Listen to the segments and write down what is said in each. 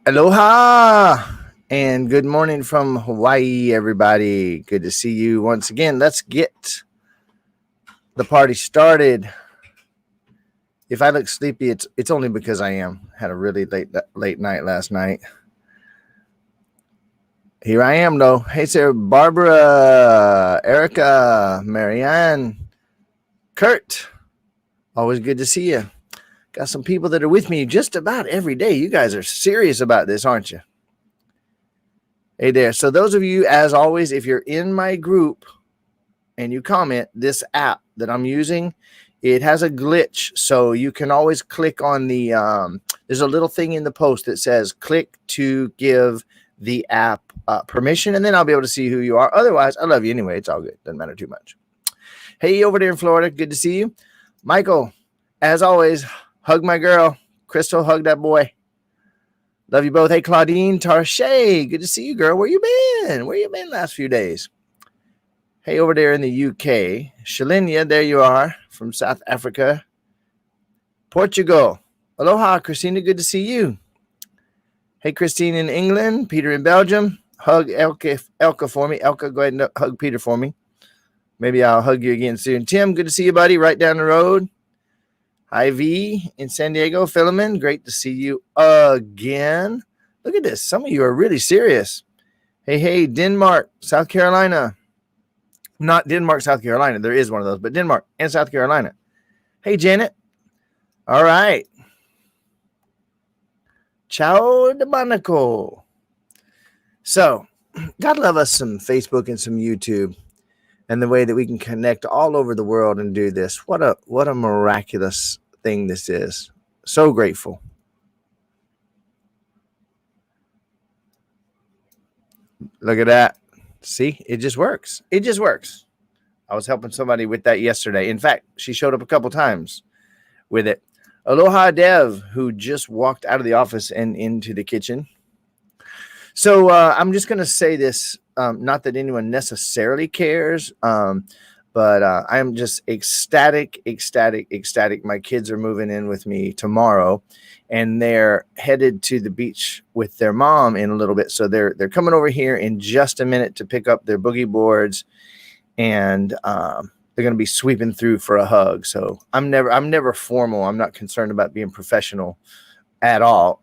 Aloha and good morning from Hawaii, everybody. Good to see you once again. Let's get the party started. If I look sleepy, it's only because I am. Had a really late night last night. Here I am, though. Hey, Sarah, Barbara, Erica, Marianne, Kurt. Always good to see you. Got some people that are with me just about every day. You guys are serious about this, aren't you? Hey there. So those of you, as always, if you're in my group and you comment, this app that I'm using, it has a glitch. So you can always click on the, there's a little thing in the post that says click to give the app permission, and then I'll be able to see who you are. Otherwise, I love you anyway. It's all good. Doesn't matter too much. Hey, over there in Florida. Good to see you. Michael, as always, hug my girl. Crystal, hug that boy. Love you both. Hey, Claudine Tarshay. Good to see you, girl. Where you been? Where you been last few days? Hey, over there in the UK. Shalinia, there you are from South Africa. Portugal. Aloha, Christina. Good to see you. Hey, Christine in England. Peter in Belgium. Hug Elka for me. Elka, go ahead and hug Peter for me. Maybe I'll hug you again soon. Tim, good to see you, buddy. Right down the road. Hi, V in San Diego. Philemon, great to see you again. Look at this. Some of you are really serious. Hey, Denmark, South Carolina. Not Denmark, South Carolina. There is one of those, but Denmark and South Carolina. Hey, Janet. All right. Ciao de Monaco. So, God love us some Facebook and some YouTube and the way that we can connect all over the world and do this. What a miraculous thing this is. So grateful. Look at that. See, it just works. It just works. I was helping somebody with that yesterday. In fact, she showed up a couple times with it. Aloha Dev, who just walked out of the office and into the kitchen. So I'm just going to say this, not that anyone necessarily cares, but I'm just ecstatic. My kids are moving in with me tomorrow, and they're headed to the beach with their mom in a little bit. So they're coming over here in just a minute to pick up their boogie boards, and they're going to be sweeping through for a hug. So I'm never formal. I'm not concerned about being professional at all.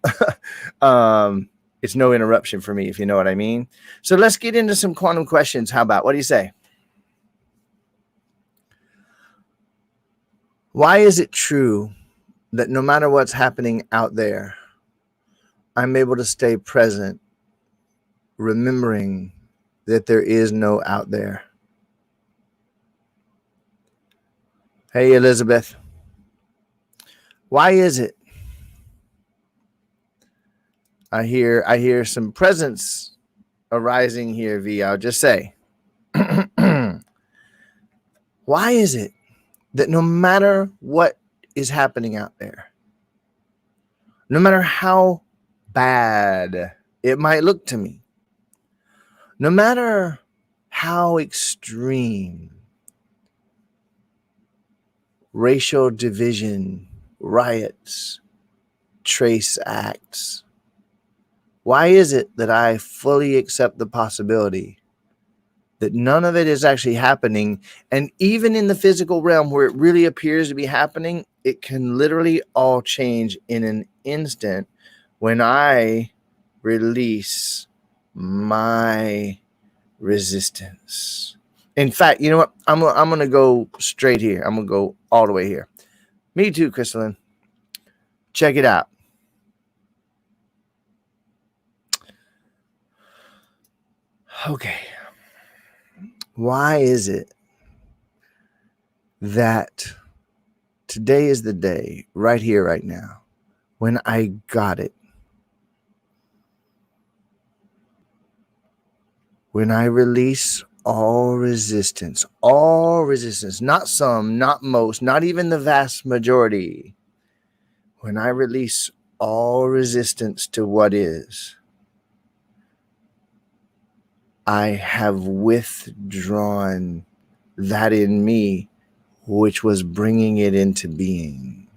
It's no interruption for me, if you know what I mean. So let's get into some quantum questions. How about, what do you say? Why is it true that no matter what's happening out there, I'm able to stay present, remembering that there is no out there? Hey, Elizabeth. Why is it? I hear some presence arising here, V. I'll just say. Why is it that no matter what is happening out there, no matter how bad it might look to me, no matter how extreme racial division, riots, trace acts, why is it that I fully accept the possibility that none of it is actually happening? And even in the physical realm where it really appears to be happening, it can literally all change in an instant when I release my resistance. In fact, you know what? I'm going to go straight here. I'm going to go all the way here. Me too, Crystalline. Check it out. Okay. Why is it that today is the day, right here, right now, when I got it? When I release all resistance, not some, not most, not even the vast majority. When I release all resistance to what is, I have withdrawn that in me which was bringing it into being.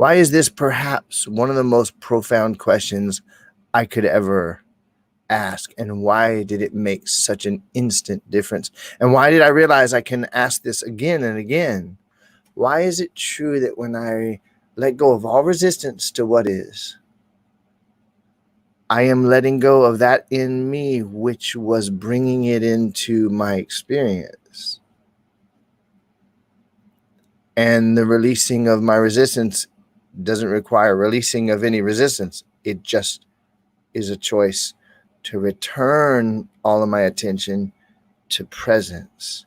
Why is this perhaps one of the most profound questions I could ever ask? And why did it make such an instant difference? And why did I realize I can ask this again and again? Why is it true that when I let go of all resistance to what is, I am letting go of that in me, which was bringing it into my experience? And the releasing of my resistance doesn't require releasing of any resistance. It just is a choice to return all of my attention to presence.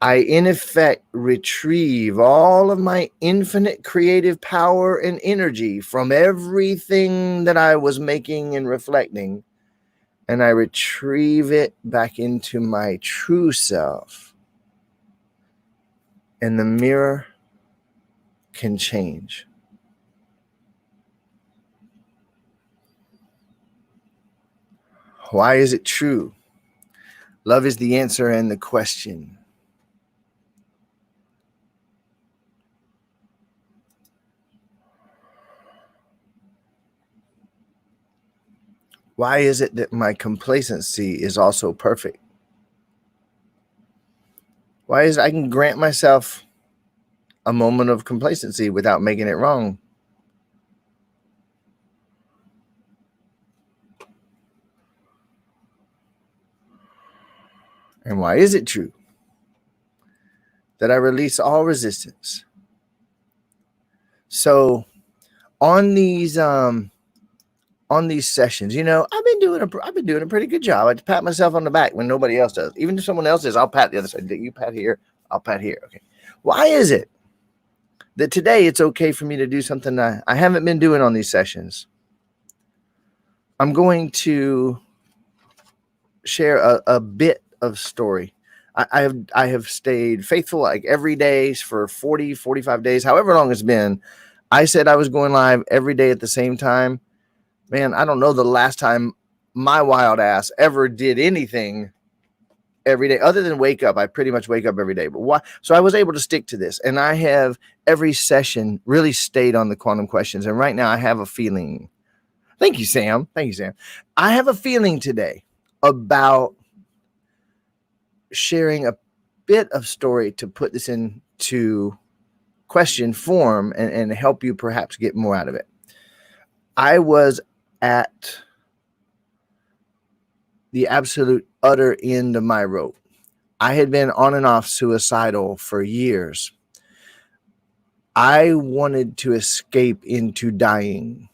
I, in effect, retrieve all of my infinite creative power and energy from everything that I was making and reflecting, and I retrieve it back into my true self. And the mirror can change. Why is it true? Love is the answer and the question. Why is it that my complacency is also perfect? Why is it I can grant myself a moment of complacency without making it wrong? And why is it true that I release all resistance? So on these sessions, you know, I've been doing a pretty good job. I pat myself on the back when nobody else does. Even if someone else does, I'll pat the other side. You pat here, I'll pat here. Okay. Why is it that today it's okay for me to do something I haven't been doing on these sessions? I'm going to share a bit of story. I have stayed faithful like every day for 40, 45 days, however long it's been. I said I was going live every day at the same time. Man, I don't know the last time my wild ass ever did anything every day other than wake up. I pretty much wake up every day. But why? So I was able to stick to this, and I have every session really stayed on the quantum questions. And right now I have a feeling. Thank you, Sam. Thank you, Sam. I have a feeling today about sharing a bit of story to put this into question form and help you perhaps get more out of it. I was at the absolute utter end of my rope. I had been on and off suicidal for years. I wanted to escape into dying.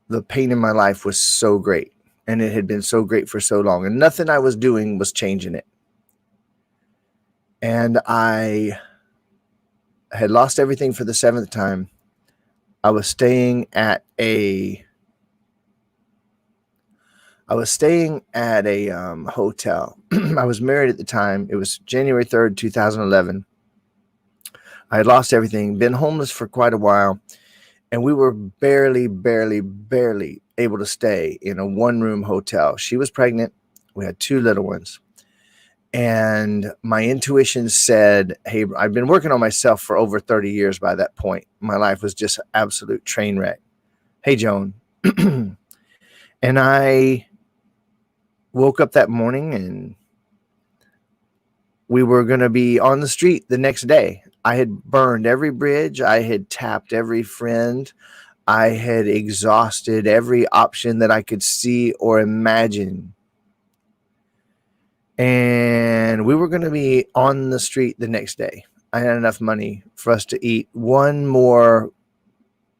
The pain in my life was so great, and it had been so great for so long, and nothing I was doing was changing it. And I had lost everything for the 7th time. I was staying at a hotel. I was married at the time. It was January 3rd, 2011. I had lost everything, been homeless for quite a while, and we were barely able to stay in a one-room hotel. She was pregnant. We had 2 little ones. And my intuition said, hey, I've been working on myself for over 30 years by that point. My life was just an absolute train wreck. Hey, Joan. And I woke up that morning and we were going to be on the street the next day. I had burned every bridge. I had tapped every friend. I had exhausted every option that I could see or imagine. And we were going to be on the street the next day. I had enough money for us to eat one more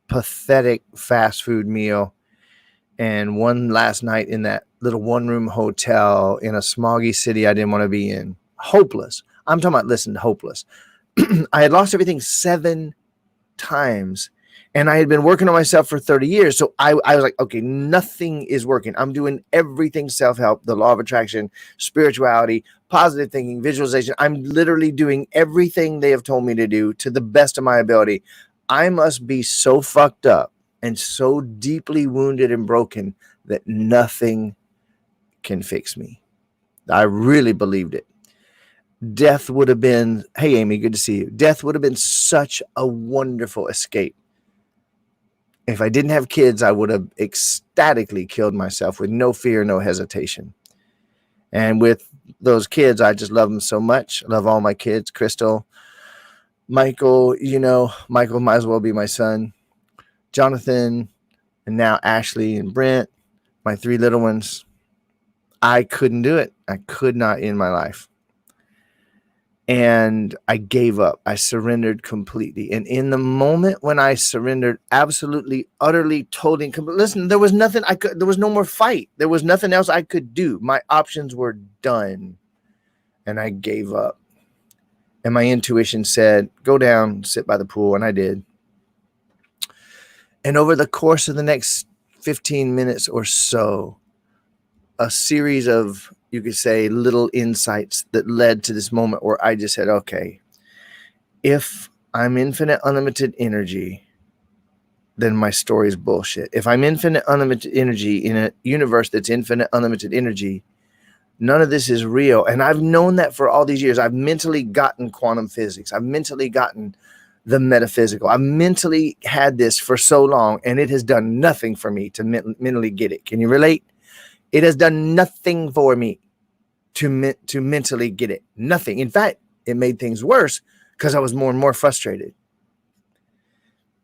pathetic fast food meal and one last night in that little one-room hotel in a smoggy city I didn't want to be in. Hopeless. I'm talking about, listen, hopeless. I had lost everything 7 times. And I had been working on myself for 30 years. So I was like, okay, nothing is working. I'm doing everything self-help, the law of attraction, spirituality, positive thinking, visualization. I'm literally doing everything they have told me to do to the best of my ability. I must be so fucked up and so deeply wounded and broken that nothing can fix me. I really believed it. death would have been, hey, Amy, good to see you. Death would have been such a wonderful escape. If I didn't have kids, I would have ecstatically killed myself with no fear, no hesitation. And with those kids, I just love them so much. I love all my kids. Crystal, Michael, Michael might as well be my son. Jonathan, and now Ashley and Brent, my 3 little ones. I couldn't do it. I could not in my life. And I gave up. I surrendered completely. And in the moment when I surrendered, absolutely, utterly, totally, listen, there was nothing there was no more fight. There was nothing else I could do. My options were done. And I gave up. And my intuition said, go down, sit by the pool. And I did. And over the course of the next 15 minutes or so, a series of, you could say, little insights that led to this moment where I just said, okay, if I'm infinite, unlimited energy, then my story is bullshit. If I'm infinite, unlimited energy in a universe that's infinite, unlimited energy, none of this is real. And I've known that for all these years. I've mentally gotten quantum physics. I've mentally gotten the metaphysical. I've mentally had this for so long, and it has done nothing for me to mentally get it. Can you relate? It has done nothing for me to mentally get it. Nothing. In fact, it made things worse because I was more and more frustrated.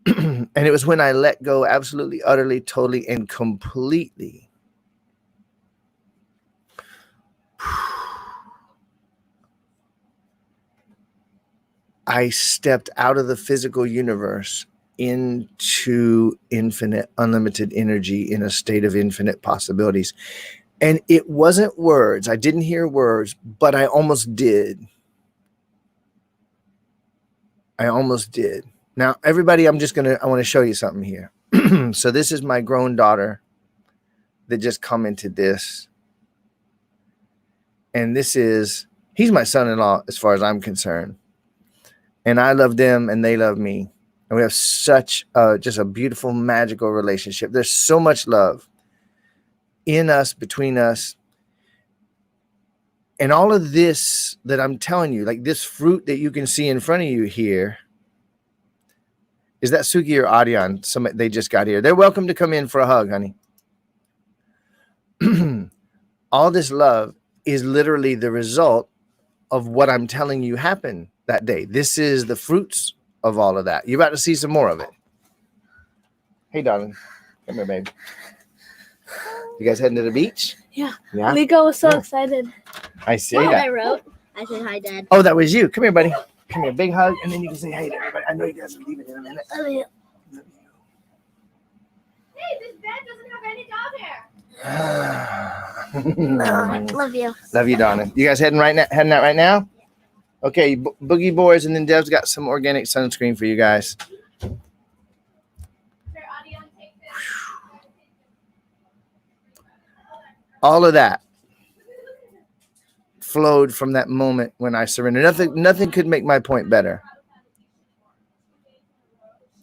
And it was when I let go absolutely, utterly, totally, and completely. I stepped out of the physical universe into infinite, unlimited energy in a state of infinite possibilities. And it wasn't words. I didn't hear words, but I almost did. I almost did. Now, everybody, I want to show you something here. So this is my grown daughter that just commented this. And he's my son-in-law as far as I'm concerned. And I love them and they love me. And we have such just a beautiful, magical relationship. There's so much love in us, between us. And all of this that I'm telling you, like this fruit that you can see in front of you here, is that Suki or Adion? They just got here. They're welcome to come in for a hug, honey. All this love is literally the result of what I'm telling you happened that day. This is the fruits of all of that. You're about to see some more of it. Hey, darling. Come here, babe. You guys heading to the beach? Yeah. Yeah. Nico was so excited. I see that. I wrote. I said hi, Dad. Oh, that was you. Come here, buddy. Come here. Big hug, and then you can say hey to everybody. I know you guys are leaving in a minute. Love you. Hey, this bed doesn't have any dog hair. Love you. Love you, darling. You guys heading out right now? Okay, Boogie Boys, and then Dev's got some organic sunscreen for you guys. All of that flowed from that moment when I surrendered. Nothing could make my point better.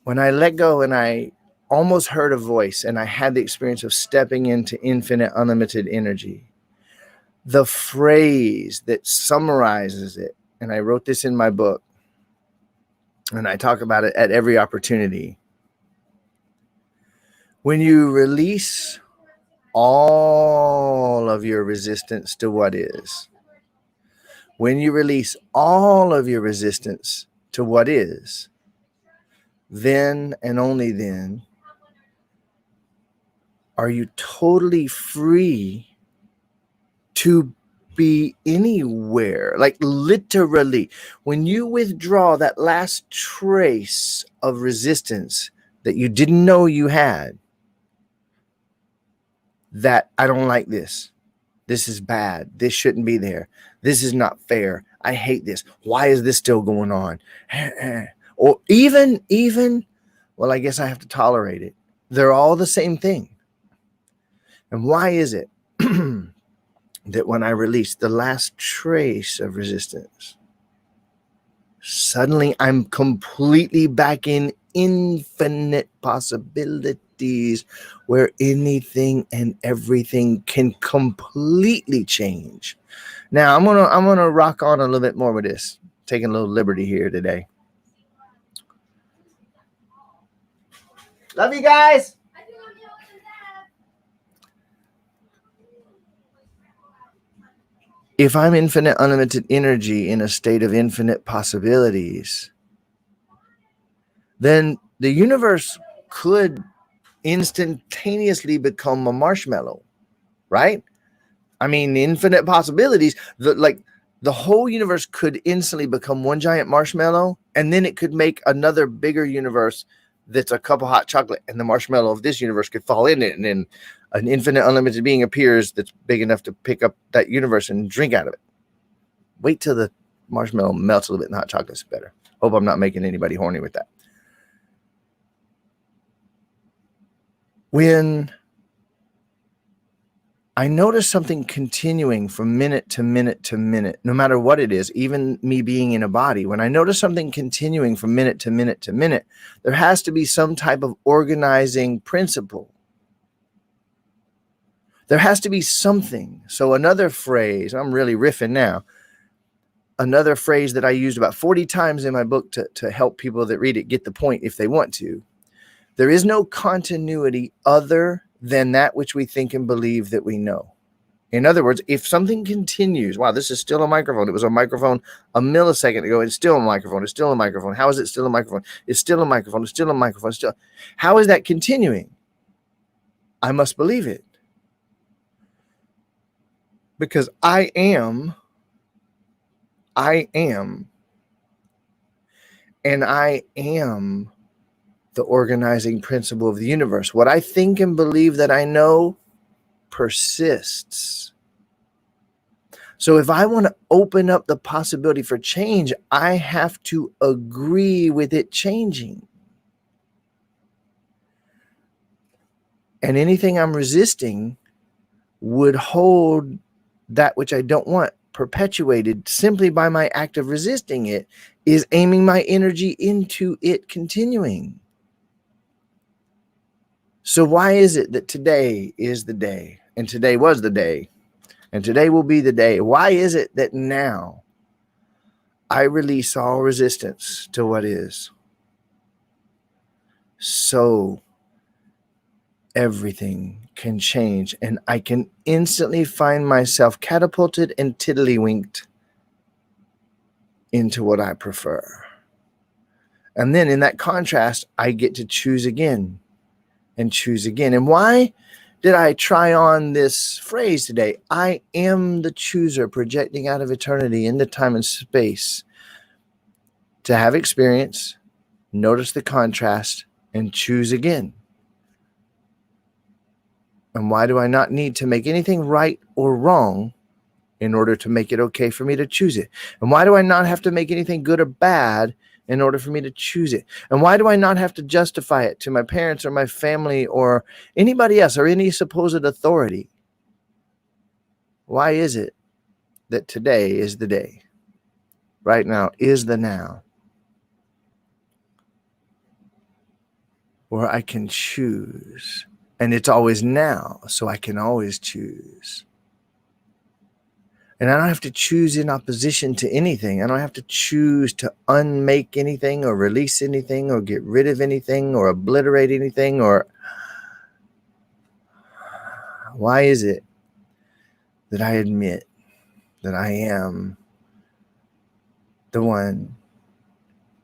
When I let go and I almost heard a voice and I had the experience of stepping into infinite, unlimited energy, the phrase that summarizes it, and I wrote this in my book, and I talk about it at every opportunity. When you release all of your resistance to what is, when you release all of your resistance to what is, then and only then are you totally free to be anywhere. Like literally, when you withdraw that last trace of resistance that you didn't know you had, that I don't like this. This is bad. This shouldn't be there. This is not fair. I hate this. Why is this still going on? Or even, well, I guess I have to tolerate it. They're all the same thing. And why is it that when I release the last trace of resistance, suddenly I'm completely back in infinite possibilities where anything and everything can completely change? Now I'm gonna rock on a little bit more with this, taking a little liberty here today. Love you guys. If I'm infinite, unlimited energy in a state of infinite possibilities, then the universe could instantaneously become a marshmallow, right? I mean, infinite possibilities. The whole universe could instantly become one giant marshmallow, and then it could make another bigger universe that's a cup of hot chocolate, and the marshmallow of this universe could fall in it, and then an infinite, unlimited being appears that's big enough to pick up that universe and drink out of it. Wait till the marshmallow melts a little bit and the hot chocolate's better. Hope I'm not making anybody horny with that. When I notice something continuing from minute to minute to minute, no matter what it is, even me being in a body, when I notice something continuing from minute to minute to minute, there has to be some type of organizing principle. There has to be something. So another phrase, I'm really riffing now, another phrase that I used about 40 times in my book to help people that read it get the point if they want to. There is no continuity other than that which we think and believe that we know. In other words, if something continues, wow, this is still a microphone. It was a microphone a millisecond ago. It's still a microphone. It's still a microphone. How is it still a microphone? It's still a microphone. It's still a microphone. It's still. How is that continuing? I must believe it. Because I am, and I am the organizing principle of the universe. What I think and believe that I know persists. So if I want to open up the possibility for change, I have to agree with it changing. And anything I'm resisting would hold that which I don't want perpetuated simply by my act of resisting it, is aiming my energy into it continuing. So why is it that today is the day, and today was the day, and today will be the day? Why is it that now I release all resistance to what is? So everything can change, and I can instantly find myself catapulted and tiddlywinked into what I prefer. And then in that contrast, I get to choose again and choose again. And why did I try on this phrase today? I am the chooser, projecting out of eternity into time and space to have experience, notice the contrast, and choose again. And why do I not need to make anything right or wrong in order to make it okay for me to choose it? And why do I not have to make anything good or bad in order for me to choose it? And why do I not have to justify it to my parents or my family or anybody else or any supposed authority? Why is it that today is the day? Right now is the now, where I can choose. And it's always now, so I can always choose. And I don't have to choose in opposition to anything. I don't have to choose to unmake anything or release anything or get rid of anything or obliterate anything. Or why is it that I admit that I am the one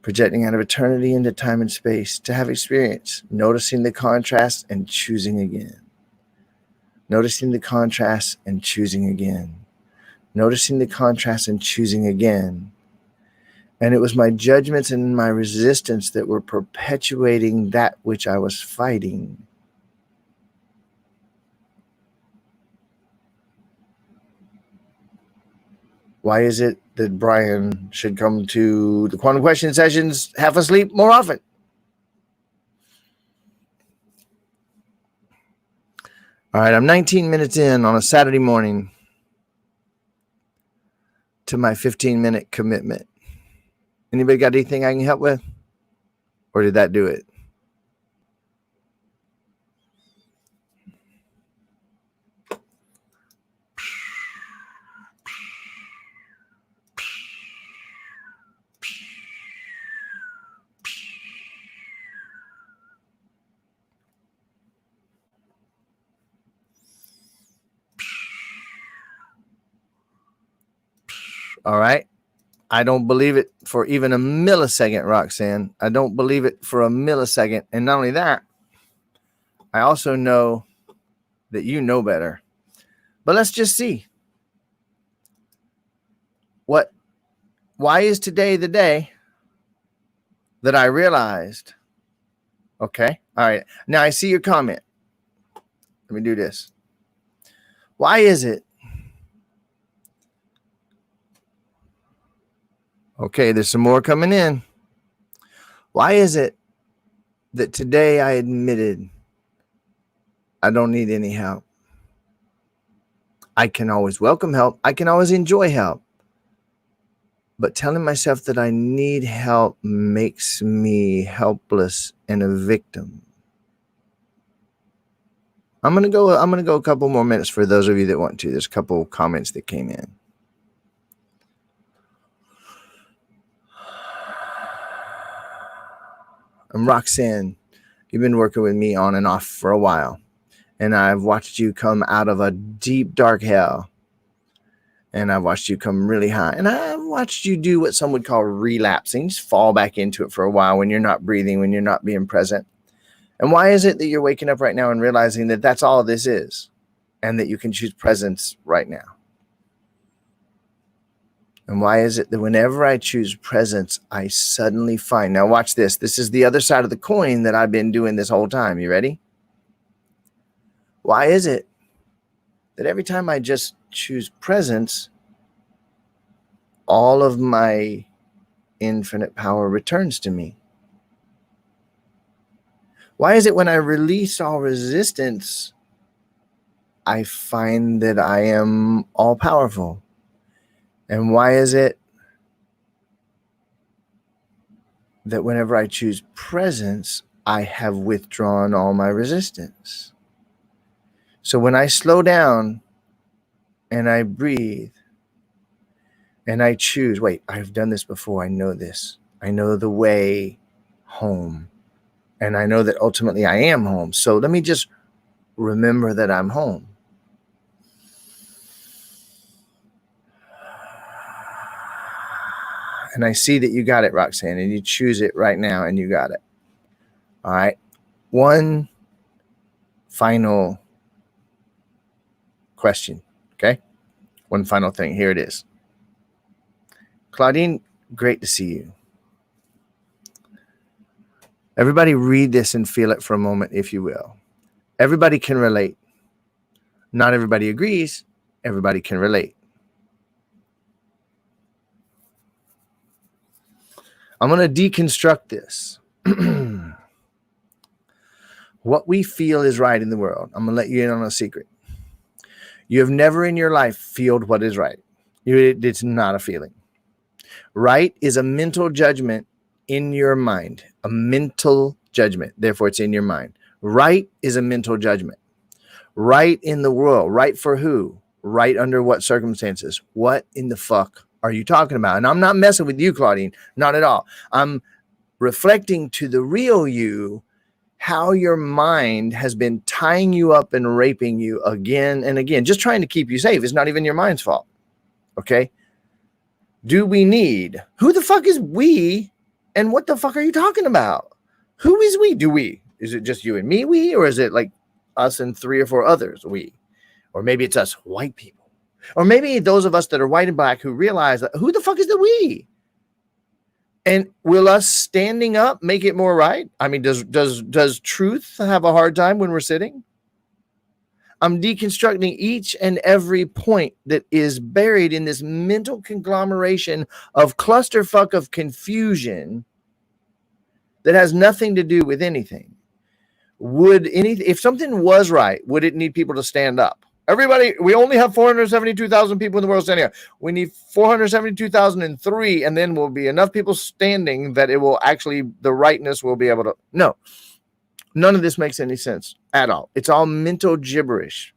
projecting out of eternity into time and space to have experience, noticing the contrast and choosing again, noticing the contrast and choosing again, noticing the contrast and choosing again. And it was my judgments and my resistance that were perpetuating that which I was fighting. Why is it that Brian should come to the quantum question sessions half asleep more often? All right, I'm 19 minutes in on a Saturday morning to my 15-minute commitment. Anybody got anything I can help with? Or did that do it? All right. I don't believe it for even a millisecond, Roxanne. I don't believe it for a millisecond. And not only that, I also know that you know better. But let's just see. Why is today the day that I realized? Okay. All right. Now I see your comment. Let me do this. Why is it? Okay, there's some more coming in. Why is it that today I admitted I don't need any help? I can always welcome help. I can always enjoy help. But telling myself that I need help makes me helpless and a victim. I'm gonna go a couple more minutes for those of you that want to. There's a couple comments that came in. And Roxanne, you've been working with me on and off for a while. And I've watched you come out of a deep, dark hell. And I've watched you come really high. And I've watched you do what some would call relapsing. Just fall back into it for a while when you're not breathing, when you're not being present. And why is it that you're waking up right now and realizing that that's all this is? And that you can choose presence right now? And why is it that whenever I choose presence, I suddenly find... Now watch this. This is the other side of the coin that I've been doing this whole time. You ready? Why is it that every time I just choose presence, all of my infinite power returns to me? Why is it when I release all resistance, I find that I am all powerful? And why is it that whenever I choose presence, I have withdrawn all my resistance? So when I slow down and I breathe and I choose, wait, I've done this before. I know this. I know the way home. And I know that ultimately I am home. So let me just remember that I'm home. And I see that you got it, Roxanne, and you choose it right now and you got it. All right. One final question. Okay. One final thing. Here it is. Claudine, great to see you. Everybody read this and feel it for a moment, if you will. Everybody can relate. Not everybody agrees. Everybody can relate. I'm going to deconstruct this. What we feel is right in the world. I'm going to let you in on a secret. You have never in your life felt what is right. It's not a feeling. Right is a mental judgment in your mind. A mental judgment. Therefore, it's in your mind. Right is a mental judgment. Right in the world. Right for who? Right under what circumstances? What in the fuck are you talking about? And I'm not messing with you, Claudine. Not at all. I'm reflecting to the real you how your mind has been tying you up and raping you again and again, just trying to keep you safe. It's not even your mind's fault. Okay? Do we need? Who the fuck is we? And what the fuck are you talking about? Who is we? Do we? Is it just you and me, we? Or is it like us and 3 or 4 others, we? Or maybe it's us white people. Or maybe those of us that are white and black who realize that who the fuck is the we? And will us standing up make it more right? I mean, does truth have a hard time when we're sitting? I'm deconstructing each and every point that is buried in this mental conglomeration of clusterfuck of confusion that has nothing to do with anything. If something was right, would it need people to stand up? Everybody, we only have 472,000 people in the world standing up. We need 472,003, and then will be enough people standing that it will actually, the rightness will be able to. No, none of this makes any sense at all. It's all mental gibberish.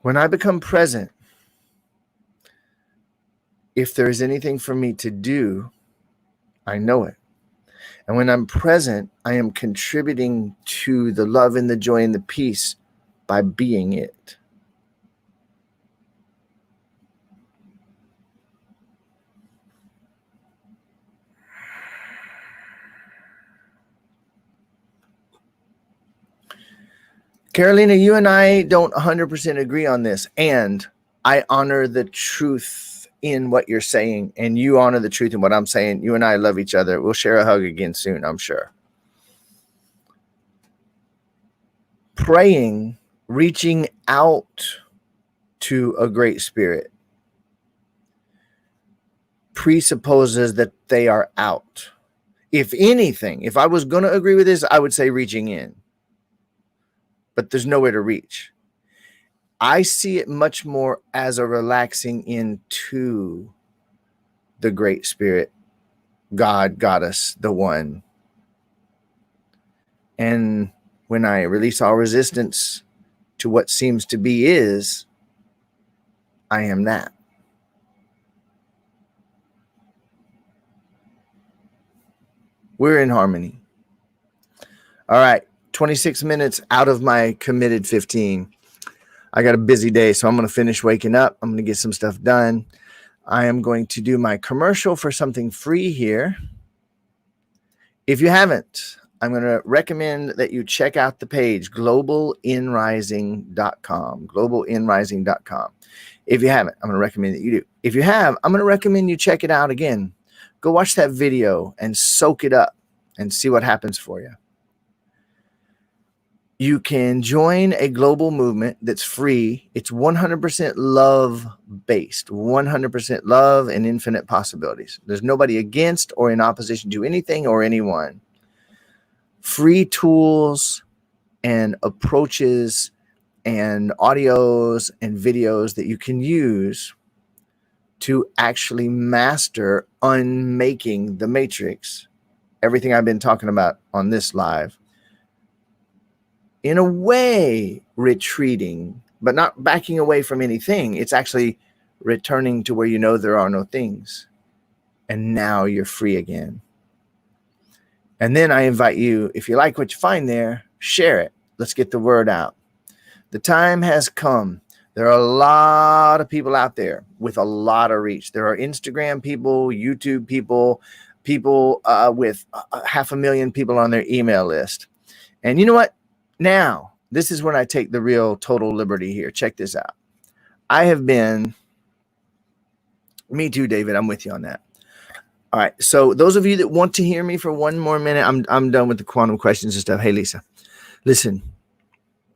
When I become present, if there is anything for me to do, I know it. And when I'm present, I am contributing to the love and the joy and the peace by being it. Carolina, you and I don't 100% agree on this, and I honor the truth in what you're saying, and you honor the truth in what I'm saying. You and I love each other. We'll share a hug again soon, I'm sure. Praying, reaching out to a great spirit presupposes that they are out. If anything, if I was going to agree with this, I would say reaching in. But there's nowhere to reach. I see it much more as a relaxing into the great spirit, God, Goddess, the one. And when I release all resistance to what seems to be is, I am that. We're in harmony. All right, 26 minutes out of my committed 15. I got a busy day, so I'm going to finish waking up. I'm going to get some stuff done. I am going to do my commercial for something free here. If you haven't, I'm going to recommend that you check out the page, globalinrising.com, globalinrising.com. If you haven't, I'm going to recommend that you do. If you have, I'm going to recommend you check it out again. Go watch that video and soak it up and see what happens for you. You can join a global movement that's free. It's 100% love-based, 100% love and infinite possibilities. There's nobody against or in opposition to anything or anyone. Free tools and approaches and audios and videos that you can use to actually master unmaking the matrix. Everything I've been talking about on this live. In a way, retreating, but not backing away from anything. It's actually returning to where you know there are no things. And now you're free again. And then I invite you, if you like what you find there, share it. Let's get the word out. The time has come. There are a lot of people out there with a lot of reach. There are Instagram people, YouTube people, people with 500,000 people on their email list. And you know what? Now, this is when I take the real total liberty here. Check this out. I have been, me too, David, I'm with you on that. All right. So those of you that want to hear me for one more minute, I'm done with the quantum questions and stuff. Hey, Lisa, listen,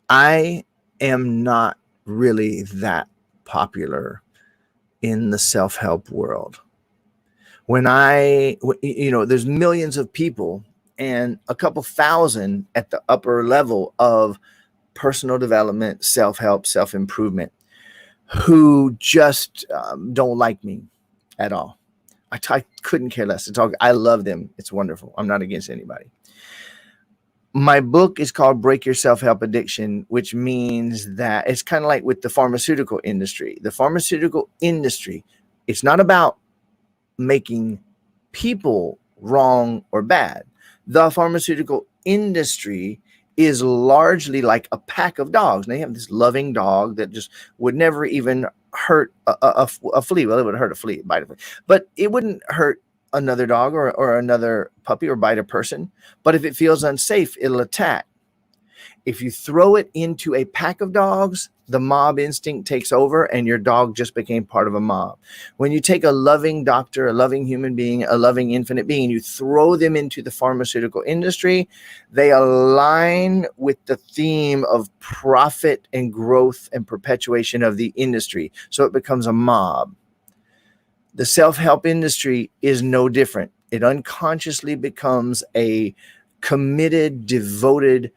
I am not really that popular in the self-help world. When there's millions of people and a couple thousand at the upper level of personal development, self-help, self-improvement, who just don't like me at all. I couldn't care less. I love them. It's wonderful. I'm not against anybody. My book is called Break Your Self-Help Addiction, which means that it's kind of like with the pharmaceutical industry. The pharmaceutical industry, it's not about making people wrong or bad. The pharmaceutical industry is largely like a pack of dogs. And they have this loving dog that just would never even hurt a flea. Well, it would hurt a flea, bite a flea, but it wouldn't hurt another dog or another puppy or bite a person. But if it feels unsafe, it'll attack. If you throw it into a pack of dogs, the mob instinct takes over and your dog just became part of a mob. When you take a loving doctor, a loving human being, a loving infinite being, you throw them into the pharmaceutical industry, they align with the theme of profit and growth and perpetuation of the industry. So it becomes a mob. The self-help industry is no different. It unconsciously becomes a committed, devoted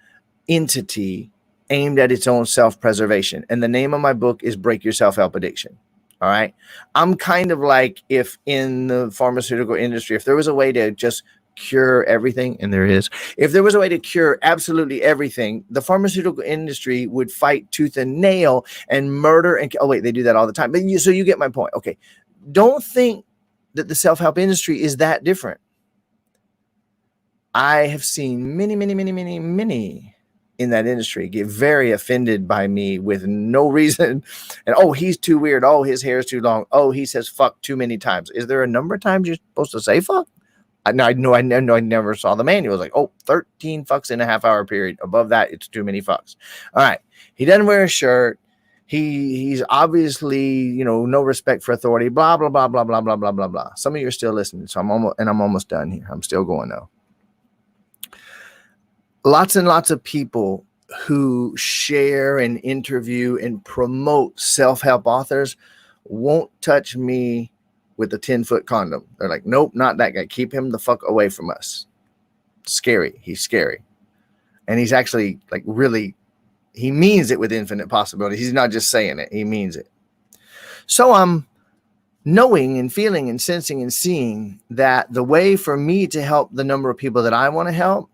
entity aimed at its own self-preservation. And the name of my book is Break Your Self-Help Addiction. All right. I'm kind of like if in the pharmaceutical industry, if there was a way to just cure everything, and there is, if there was a way to cure absolutely everything, the pharmaceutical industry would fight tooth and nail and murder. And oh, wait, they do that all the time. But so you get my point. Okay. Don't think that the self-help industry is that different. I have seen many in that industry get very offended by me with no reason. And, oh, he's too weird. Oh, his hair is too long. Oh, he says fuck too many times. Is there a number of times you're supposed to say fuck? I never saw the manual. It was like, oh, 13 fucks in a half-hour period. Above that, it's too many fucks. All right. He doesn't wear a shirt. He's obviously, no respect for authority. Blah, blah, blah, blah, blah, blah, blah, blah, blah. Some of you are still listening, so I'm almost done here. I'm still going though. Lots and lots of people who share and interview and promote self-help authors won't touch me with a 10-foot condom. They're like, nope, not that guy. Keep him the fuck away from us. Scary. He's scary. And he's actually like really, he means it with infinite possibilities. He's not just saying it. He means it. So I'm knowing and feeling and sensing and seeing that the way for me to help the number of people that I want to help,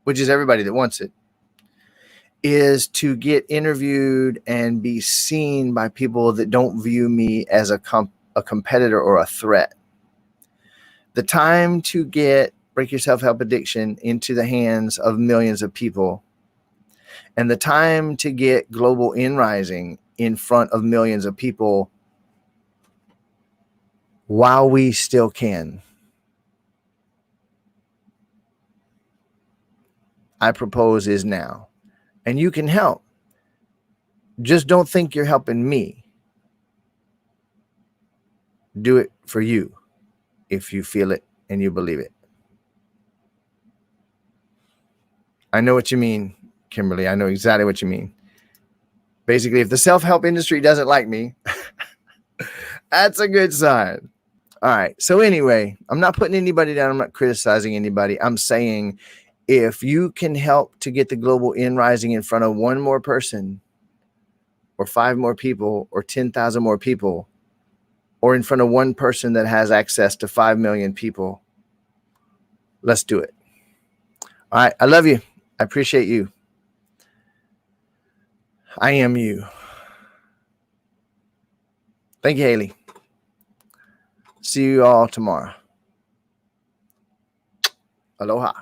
which is everybody that wants it, is to get interviewed and be seen by people that don't view me as a competitor or a threat. The time to get Break Your Self-Help Addiction into the hands of millions of people, and the time to get Global INrising in front of millions of people while we still can, I propose is now. And you can help. Just don't think you're helping me. Do it for you if you feel it and you believe it. I know what you mean, Kimberly. I know exactly what you mean. Basically, if the self-help industry doesn't like me, that's a good sign. All right. So anyway, I'm not putting anybody down. I'm not criticizing anybody. I'm saying if you can help to get the Global INrising in front of one more person or 5 more people or 10,000 more people, or in front of one person that has access to 5 million people, let's do it. All right. I love you. I appreciate you. I am you. Thank you, Haley. See you all tomorrow. Aloha.